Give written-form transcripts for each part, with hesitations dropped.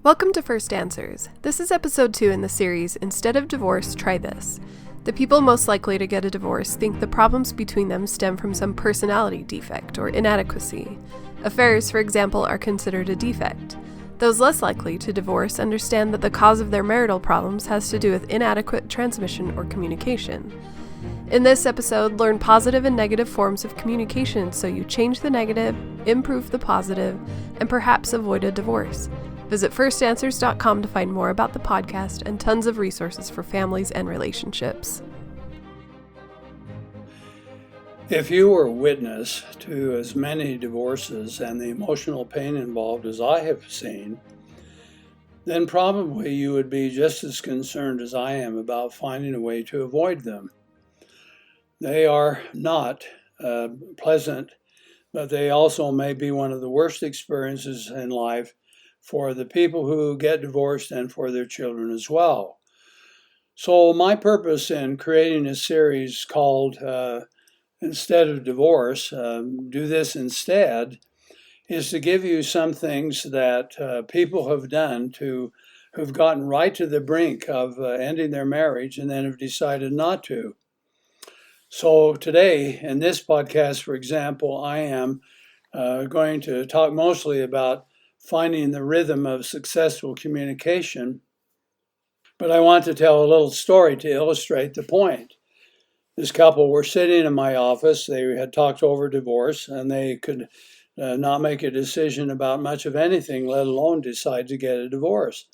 Welcome to First Answers. This is episode 2 in the series, Instead of Divorce, Try This. The people most likely to get a divorce think the problems between them stem from some personality defect or inadequacy. Affairs, for example, are considered a defect. Those less likely to divorce understand that the cause of their marital problems has to do with inadequate transmission or communication. In this episode, learn positive and negative forms of communication so you change the negative, improve the positive, and perhaps avoid a divorce. Visit firstanswers.com to find more about the podcast and tons of resources for families and relationships. If you were witness to as many divorces and the emotional pain involved as I have seen, then probably you would be just as concerned as I am about finding a way to avoid them. They are not pleasant, but they also may be one of the worst experiences in life for the people who get divorced and for their children as well. So my purpose in creating a series called Instead of Divorce, Do This Instead, is to give you some things that people have done who've gotten right to the brink of ending their marriage and then have decided not to. So today, in this podcast, for example, I am going to talk mostly about finding the rhythm of successful communication. But I want to tell a little story to illustrate the point. This couple were sitting in my office. They had talked over divorce, and they could not make a decision about much of anything, let alone decide to get a divorce.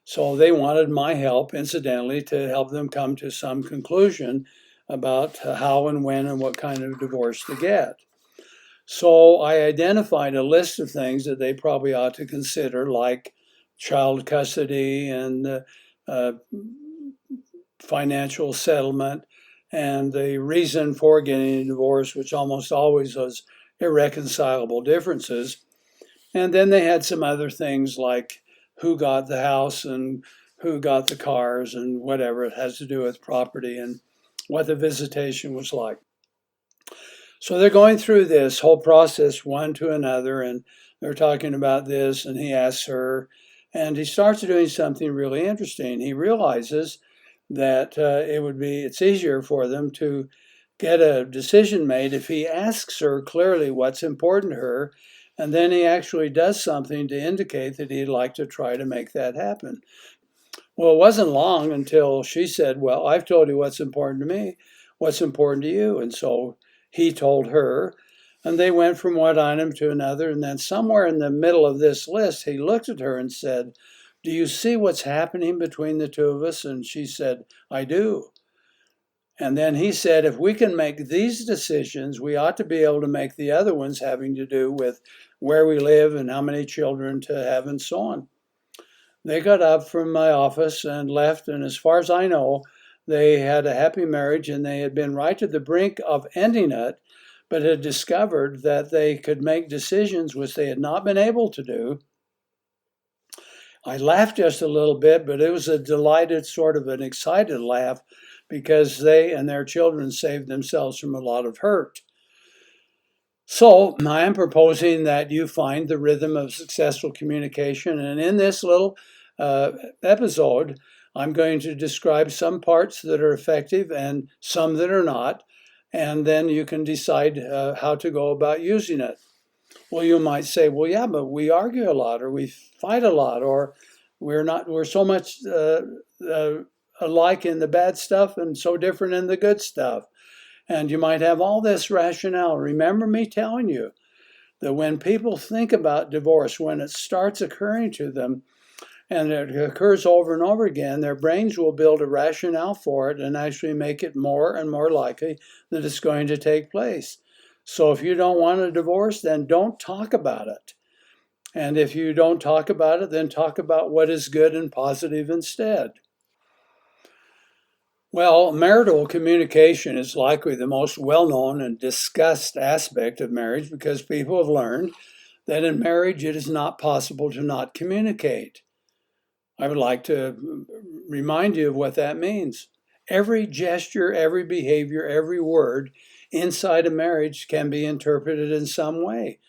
So they wanted my help, incidentally, to help them come to some conclusion about how and when and what kind of divorce to get. So I identified a list of things that they probably ought to consider, like child custody and financial settlement, and the reason for getting a divorce, which almost always was irreconcilable differences. And then they had some other things like who got the house and who got the cars and whatever it has to do with property and what the visitation was like. So they're going through this whole process one to another, and they're talking about this, and he asks her, and he starts doing something really interesting. He realizes that it's easier for them to get a decision made if he asks her clearly what's important to her, and then he actually does something to indicate that he'd like to try to make that happen. Well, it wasn't long until she said, well, I've told you what's important to me. What's important to you? And so he told her, and they went from one item to another, and then somewhere in the middle of this list, he looked at her and said, do you see what's happening between the two of us? And she said, I do. And then he said, if we can make these decisions, we ought to be able to make the other ones having to do with where we live and how many children to have and so on. They got up from my office and left, and as far as I know, they had a happy marriage, and they had been right to the brink of ending it, but had discovered that they could make decisions which they had not been able to do. I laughed just a little bit, but it was a delighted, sort of an excited laugh, because they and their children saved themselves from a lot of hurt. So I am proposing that you find the rhythm of successful communication, and in this little episode, I'm going to describe some parts that are effective and some that are not, and then you can decide how to go about using it. Well, you might say, well, yeah, but we argue a lot, or we fight a lot, or we're so much alike in the bad stuff and so different in the good stuff. And you might have all this rationale. Remember me telling you that when people think about divorce, when it starts occurring to them, and it occurs over and over again, their brains will build a rationale for it and actually make it more and more likely that it's going to take place. So if you don't want a divorce, then don't talk about it. And if you don't talk about it, then talk about what is good and positive instead. Well, marital communication is likely the most well-known and discussed aspect of marriage because people have learned that in marriage it is not possible to not communicate. I would like to remind you of what that means. Every gesture, every behavior, every word inside a marriage can be interpreted in some way.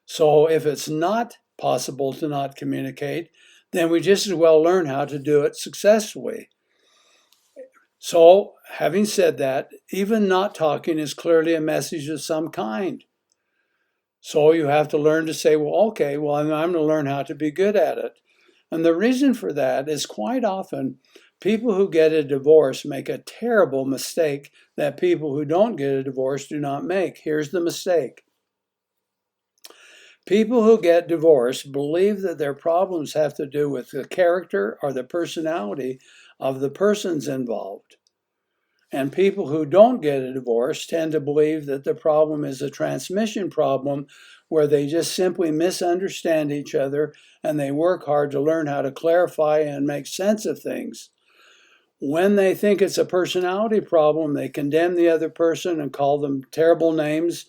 So if it's not possible to not communicate, then we just as well learn how to do it successfully. So, having said that, even not talking is clearly a message of some kind. So you have to learn to say, well, okay, well, I'm going to learn how to be good at it. And the reason for that is quite often people who get a divorce make a terrible mistake that people who don't get a divorce do not make. Here's the mistake. People who get divorced believe that their problems have to do with the character or the personality of the persons involved. And people who don't get a divorce tend to believe that the problem is a transmission problem where they just simply misunderstand each other and they work hard to learn how to clarify and make sense of things. When they think it's a personality problem, they condemn the other person and call them terrible names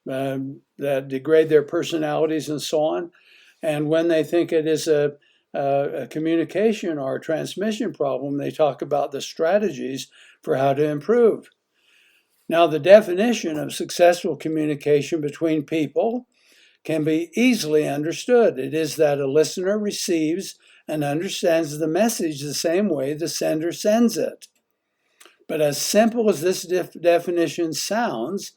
that degrade their personalities and so on. And when they think it is a communication or a transmission problem, they talk about the strategies for how to improve. Now, the definition of successful communication between people can be easily understood. It is that a listener receives and understands the message the same way the sender sends it. But as simple as this definition sounds,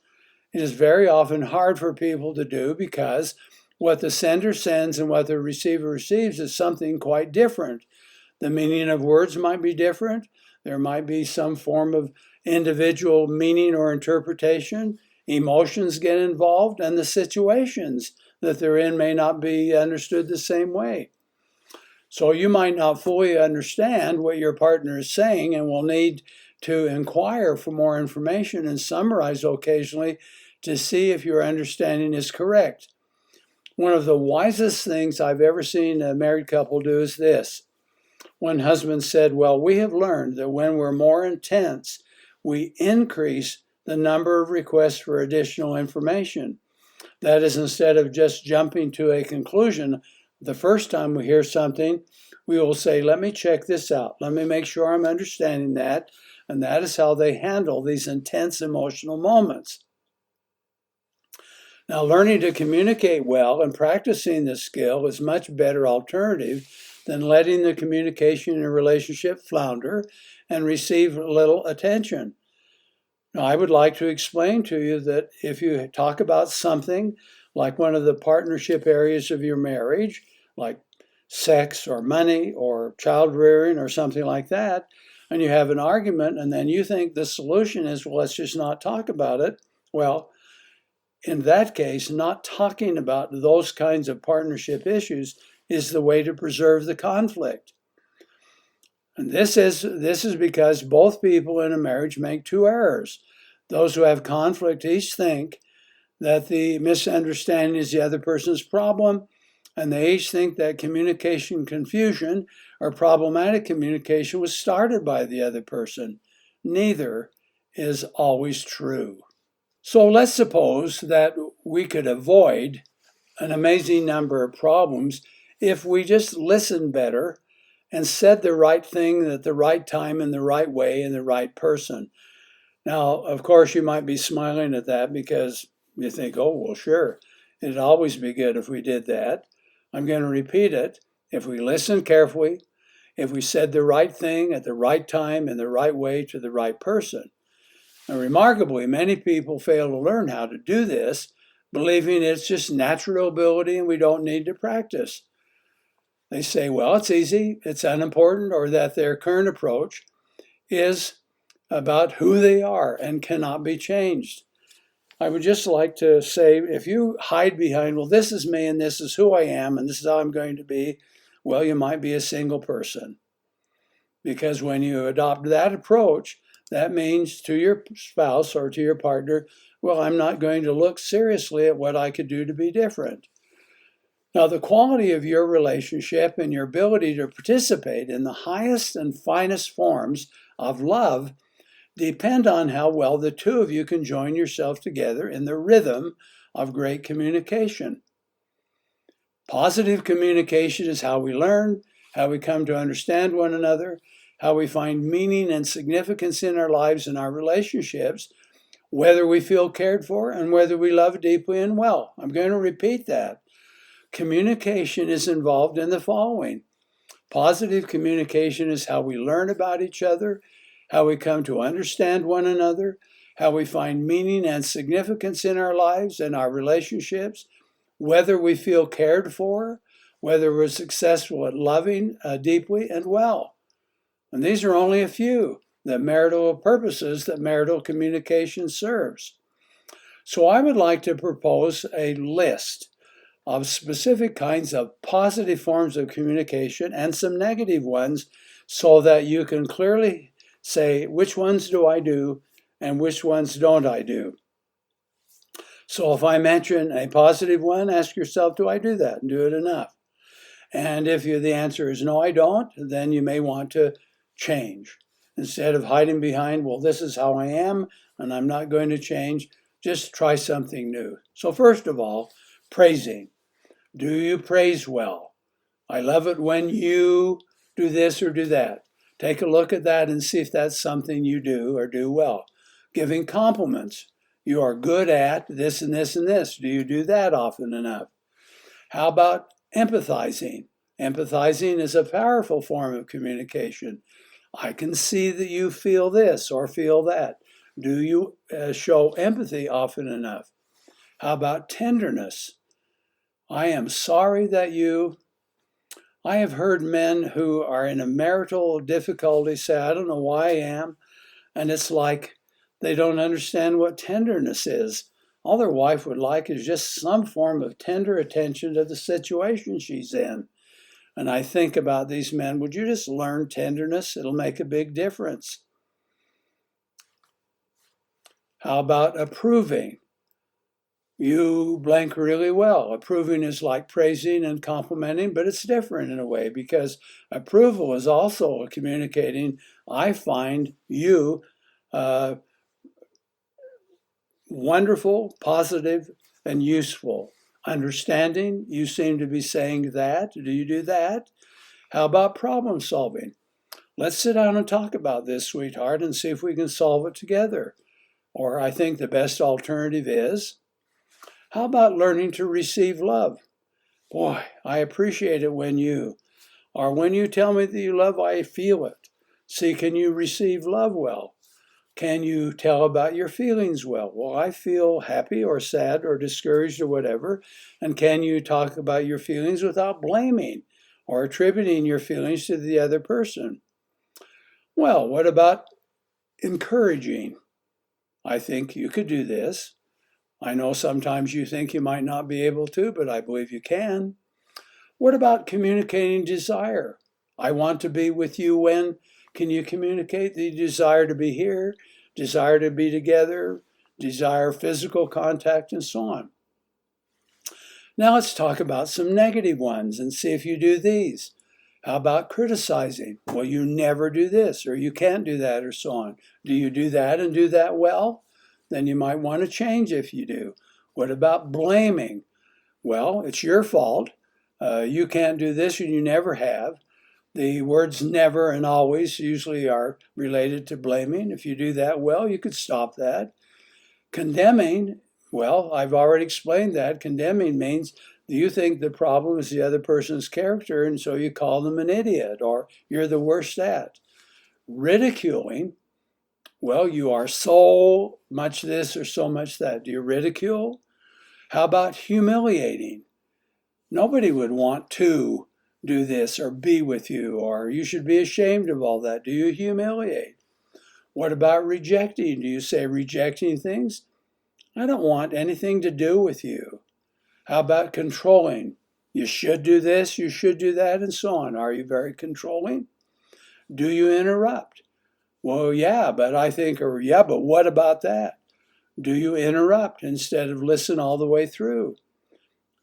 it is very often hard for people to do because what the sender sends and what the receiver receives is something quite different. The meaning of words might be different. There might be some form of individual meaning or interpretation. Emotions get involved, and the situations that they're in may not be understood the same way. So you might not fully understand what your partner is saying and will need to inquire for more information and summarize occasionally to see if your understanding is correct. One of the wisest things I've ever seen a married couple do is this. One husband said, well, we have learned that when we're more intense, we increase the number of requests for additional information. That is, instead of just jumping to a conclusion, the first time we hear something, we will say, let me check this out. Let me make sure I'm understanding that. And that is how they handle these intense emotional moments. Now, learning to communicate well and practicing this skill is a much better alternative than letting the communication in a relationship flounder and receive little attention. Now, I would like to explain to you that if you talk about something like one of the partnership areas of your marriage, like sex or money or child rearing or something like that, and you have an argument and then you think the solution is, well, let's just not talk about it. Well, in that case, not talking about those kinds of partnership issues is the way to preserve the conflict. And this is because both people in a marriage make two errors. Those who have conflict each think that the misunderstanding is the other person's problem, and they each think that communication confusion or problematic communication was started by the other person. Neither is always true. So let's suppose that we could avoid an amazing number of problems if we just listened better and said the right thing at the right time in the right way in the right person. Now, of course, you might be smiling at that because you think, oh, well, sure, it'd always be good if we did that. I'm going to repeat it. If we listened carefully, if we said the right thing at the right time in the right way to the right person. And remarkably, many people fail to learn how to do this, believing it's just natural ability and we don't need to practice. They say, well, it's easy, it's unimportant, or that their current approach is about who they are and cannot be changed. I would just like to say, if you hide behind, well, this is me and this is who I am and this is how I'm going to be, well, you might be a single person. Because when you adopt that approach, that means to your spouse or to your partner, well, I'm not going to look seriously at what I could do to be different. Now, the quality of your relationship and your ability to participate in the highest and finest forms of love depend on how well the two of you can join yourself together in the rhythm of great communication. Positive communication is how we learn, how we come to understand one another, how we find meaning and significance in our lives and our relationships, whether we feel cared for and whether we love deeply and well. I'm going to repeat that. Communication is involved in the following. Positive communication is how we learn about each other, how we come to understand one another, how we find meaning and significance in our lives and our relationships, whether we feel cared for, whether we're successful at loving deeply and well. And these are only a few the marital purposes that marital communication serves. So I would like to propose a list of specific kinds of positive forms of communication and some negative ones so that you can clearly say which ones do I do and which ones don't I do. So if I mention a positive one, ask yourself, do I do that and do it enough? And if the answer is no, I don't, then you may want to change. Instead of hiding behind, well, this is how I am and I'm not going to change, just try something new. So first of all, praising. Do you praise well? I love it when you do this or do that. Take a look at that and see if that's something you do or do well. Giving compliments. You are good at this and this and this. Do you do that often enough? How about empathizing? Empathizing is a powerful form of communication. I can see that you feel this or feel that. Do you show empathy often enough? How about tenderness? I am sorry that I have heard men who are in a marital difficulty say, I don't know why I am. And it's like they don't understand what tenderness is. All their wife would like is just some form of tender attention to the situation she's in. And I think about these men, would you just learn tenderness? It'll make a big difference. How about approving? You blank really well. Approving is like praising and complimenting, but it's different in a way because approval is also communicating, I find you wonderful, positive, and useful. Understanding, you seem to be saying that. Do you do that? How about problem solving? Let's sit down and talk about this, sweetheart, and see if we can solve it together. Or I think the best alternative is, how about learning to receive love? Boy, I appreciate it when you tell me that you love, I feel it. See, can you receive love well? Can you tell about your feelings well? Well, I feel happy or sad or discouraged or whatever. And can you talk about your feelings without blaming or attributing your feelings to the other person? Well, what about encouraging? I think you could do this. I know sometimes you think you might not be able to, but I believe you can. What about communicating desire? I want to be with you when? Can you communicate the desire to be here, desire to be together, desire physical contact, and so on? Now let's talk about some negative ones and see if you do these. How about criticizing? Well, you never do this, or you can't do that, or so on. Do you do that and do that well? Then you might want to change if you do. What about blaming? Well, it's your fault. You can't do this and you never have. The words never and always usually are related to blaming. If you do that well, you could stop that. Condemning, well, I've already explained that. Condemning means you think the problem is the other person's character, and so you call them an idiot or you're the worst at. Ridiculing, well, you are so much this or so much that. Do you ridicule? How about humiliating? Nobody would want to do this or be with you, or you should be ashamed of all that. Do you humiliate? What about rejecting? Do you say rejecting things? I don't want anything to do with you. How about controlling? You should do this, you should do that, and so on. Are you very controlling? Do you interrupt? Well, yeah, but I think, or yeah, but what about that? Do you interrupt instead of listen all the way through?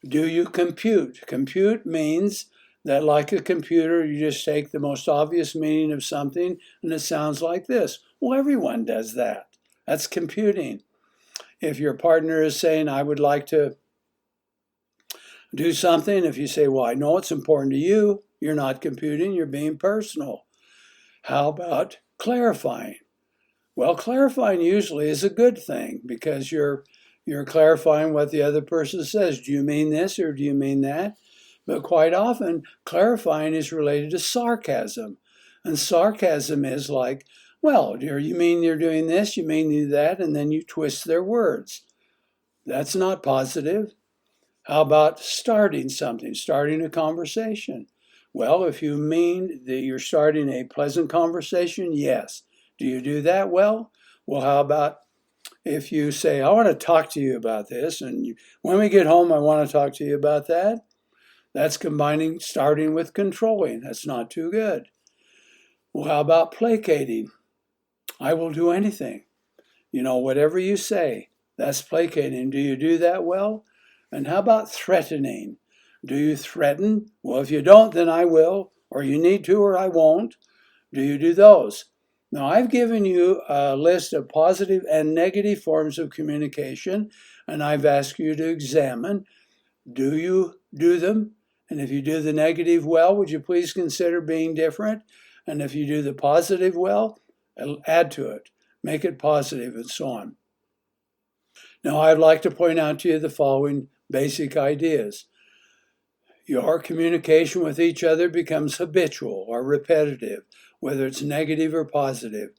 Do you compute? Compute means that like a computer, you just take the most obvious meaning of something and it sounds like this. Well, everyone does that. That's computing. If your partner is saying, I would like to do something, if you say, well, I know it's important to you, you're not computing, you're being personal. How about clarifying? Well, clarifying usually is a good thing because you're clarifying what the other person says. Do you mean this or do you mean that? But quite often, clarifying is related to sarcasm. And sarcasm is like, well, you mean you're doing this, you mean you do that, and then you twist their words. That's not positive. How about starting something, starting a conversation? Well, if you mean that you're starting a pleasant conversation, yes. Do you do that well? Well, how about if you say, I want to talk to you about this, and when we get home, I want to talk to you about that? That's combining starting with controlling. That's not too good. Well, how about placating? I will do anything. Whatever you say, that's placating. Do you do that well? And how about threatening? Do you threaten? Well, if you don't, then I will, or you need to, or I won't. Do you do those? Now, I've given you a list of positive and negative forms of communication, and I've asked you to examine, do you do them? And if you do the negative well, would you please consider being different? And if you do the positive well, add to it, make it positive, and so on. Now, I'd like to point out to you the following basic ideas. Your communication with each other becomes habitual or repetitive, whether it's negative or positive.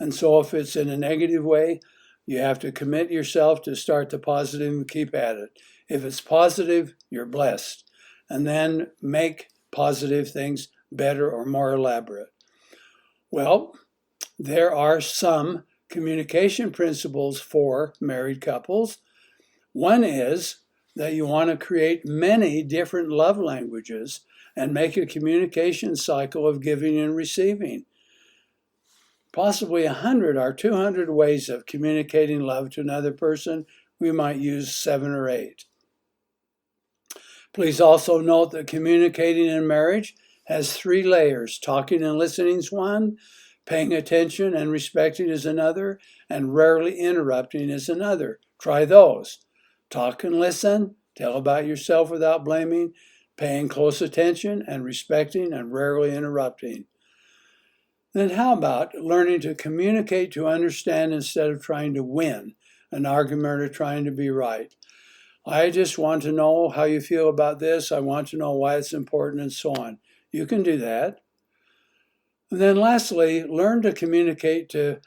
And so if it's in a negative way, you have to commit yourself to start the positive and keep at it. If it's positive, you're blessed. And then make positive things better or more elaborate. Well, there are some communication principles for married couples. One is that you want to create many different love languages and make a communication cycle of giving and receiving. Possibly 100 or 200 ways of communicating love to another person. We might use 7 or 8. Please also note that communicating in marriage has 3 layers. Talking and listening is one, paying attention and respecting is another, and rarely interrupting is another. Try those. Talk and listen, tell about yourself without blaming, paying close attention and respecting and rarely interrupting. Then how about learning to communicate to understand instead of trying to win an argument or trying to be right? I just want to know how you feel about this. I want to know why it's important and so on. You can do that. And then lastly, learn to communicate to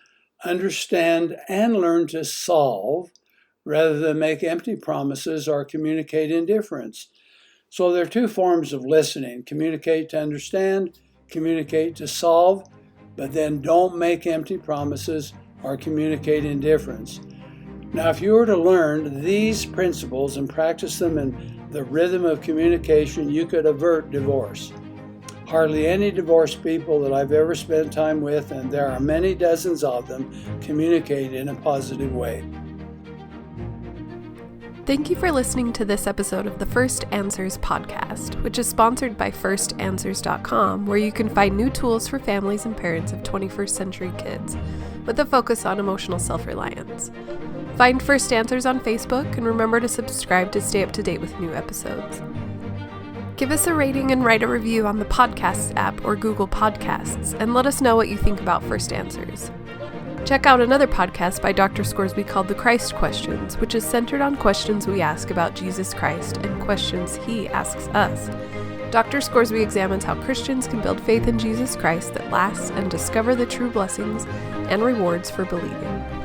understand and learn to solve rather than make empty promises or communicate indifference. So there are 2 forms of listening: communicate to understand, communicate to solve, but then don't make empty promises or communicate indifference. Now, if you were to learn these principles and practice them in the rhythm of communication, you could avert divorce. Hardly any divorced people that I've ever spent time with, and there are many dozens of them, communicate in a positive way. Thank you for listening to this episode of the First Answers podcast, which is sponsored by firstanswers.com, where you can find new tools for families and parents of 21st century kids, with a focus on emotional self-reliance. Find First Answers on Facebook, and remember to subscribe to stay up to date with new episodes. Give us a rating and write a review on the Podcasts app or Google Podcasts, and let us know what you think about First Answers. Check out another podcast by Dr. Scoresby called The Christ Questions, which is centered on questions we ask about Jesus Christ and questions he asks us. Dr. Scoresby examines how Christians can build faith in Jesus Christ that lasts and discover the true blessings and rewards for believing.